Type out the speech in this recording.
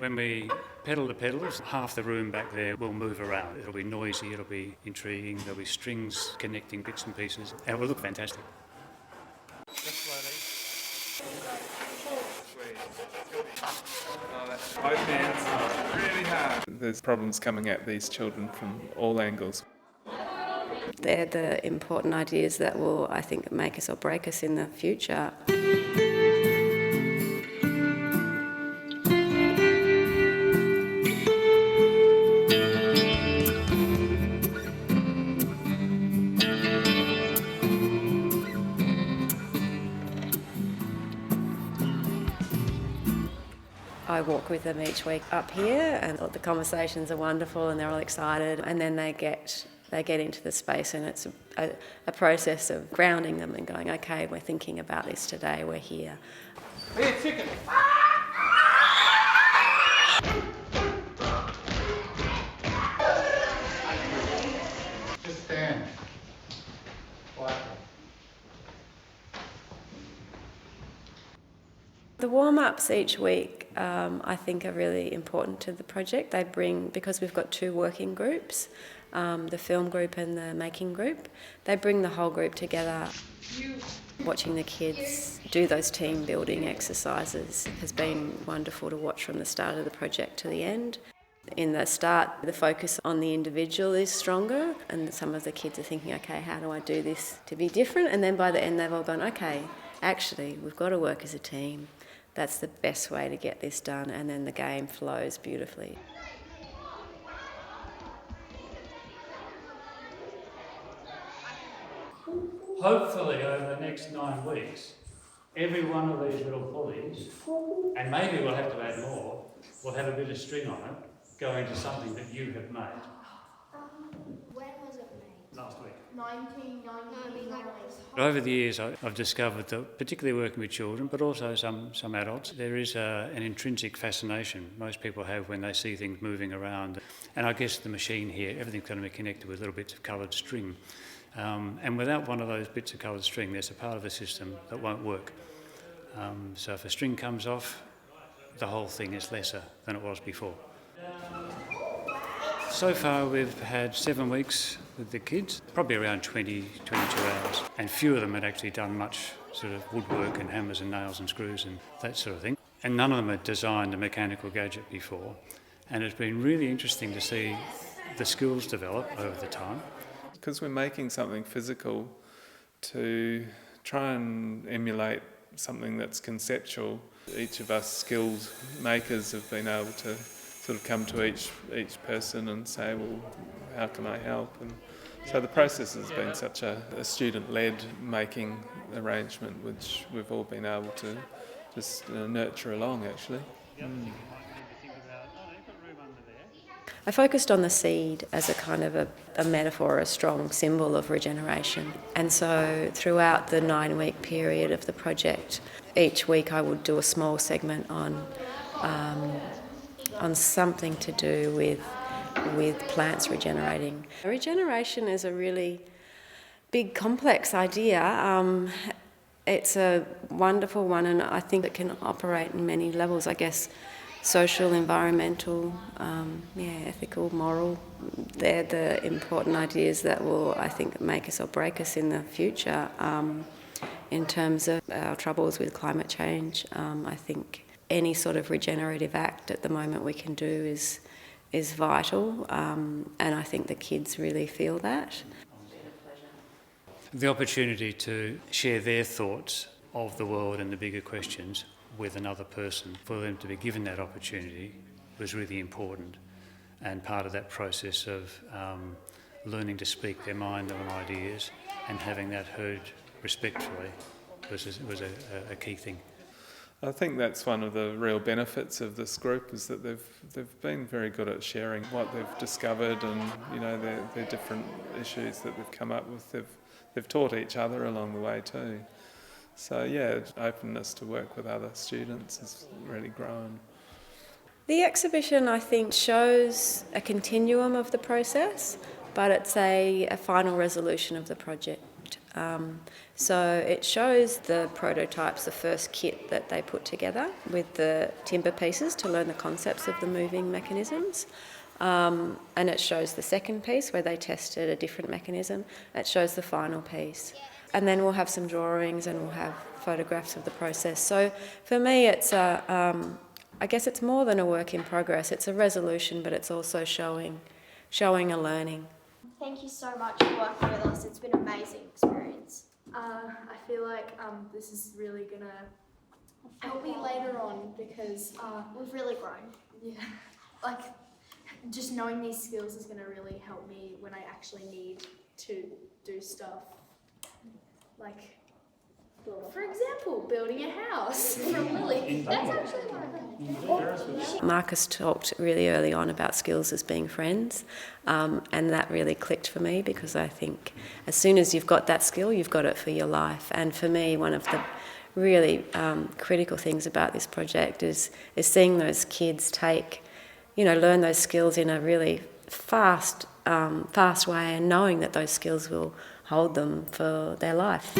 When we pedal the pedals, half the room back there will move around. It'll be noisy, it'll be intriguing, there'll be strings connecting bits and pieces, and it will look fantastic. Both hands really hard. There's problems coming at these children from all angles. They're the important ideas that will, I think, make us or break us in the future. I walk with them each week up here, and the conversations are wonderful and they're all excited, and then they get into the space, and it's a process of grounding them and going, okay, we're thinking about this today, we're here. Hey, chicken! Just stand. Quietly. The warm-ups each week, I think, are really important to the project. They bring, because we've got two working groups, the film group and the making group, they bring the whole group together. Watching the kids do those team building exercises has been wonderful to watch from the start of the project to the end. In the start, the focus on the individual is stronger, and some of the kids are thinking, okay, how do I do this to be different? And then by the end, they've all gone, okay, actually, we've got to work as a team. That's the best way to get this done, and then the game flows beautifully. Hopefully over the next 9 weeks, every one of these little pulleys, and maybe we'll have to add more, will have a bit of string on it, going to something that you have made. When was it made? Last week. 1999. Over the years, I've discovered that, particularly working with children, but also some adults, there is an intrinsic fascination most people have when they see things moving around. And I guess the machine here, everything's going to be connected with little bits of coloured string. And without one of those bits of coloured string, there's a part of the system that won't work. So if a string comes off, the whole thing is lesser than it was before. So far we've had 7 weeks with the kids, probably around 20, 22 hours, and few of them had actually done much sort of woodwork and hammers and nails and screws and that sort of thing. And none of them had designed a mechanical gadget before, and it's been really interesting to see the skills develop over the time. Because we're making something physical, to try and emulate something that's conceptual, each of us skilled makers have been able to sort of come to each person and say, well, how can I help? And so the process has been such a student-led making arrangement, which we've all been able to just nurture along, actually. I focused on the seed as a kind of a metaphor, a strong symbol of regeneration. And so throughout the 9-week period of the project, each week I would do a small segment on something to do with plants regenerating. Regeneration is a really big, complex idea. It's a wonderful one, and I think it can operate in many levels, I guess. Social, environmental, ethical, moral. They're the important ideas that will, I think, make us or break us in the future. In terms of our troubles with climate change, I think any sort of regenerative act at the moment we can do is vital, and I think the kids really feel that. The opportunity to share their thoughts of the world and the bigger questions with another person, for them to be given that opportunity was really important, and part of that process of learning to speak their mind on ideas and having that heard respectfully was a key thing. I think that's one of the real benefits of this group, is that they've been very good at sharing what they've discovered, and their different issues that they've come up with. They've taught each other along the way too. So openness to work with other students has really grown. The exhibition, I think, shows a continuum of the process, but it's a final resolution of the project. So it shows the prototypes, the first kit that they put together with the timber pieces to learn the concepts of the moving mechanisms. And it shows the second piece where they tested a different mechanism. It shows the final piece. And then we'll have some drawings and we'll have photographs of the process. So for me, it's I guess it's more than a work in progress. It's a resolution, but it's also showing a learning. Thank you so much for working with us. It's been an amazing experience. I feel like this is really gonna help me later on because We've really grown. yeah, like just knowing these skills is gonna really help me when I actually need to do stuff. Like, for example, building a house from Lily. That's actually one of them. Marcus talked really early on about skills as being friends, and that really clicked for me because I think as soon as you've got that skill, you've got it for your life. And for me, one of the really critical things about this project is seeing those kids learn those skills in a really fast way, and knowing that those skills will hold them for their life.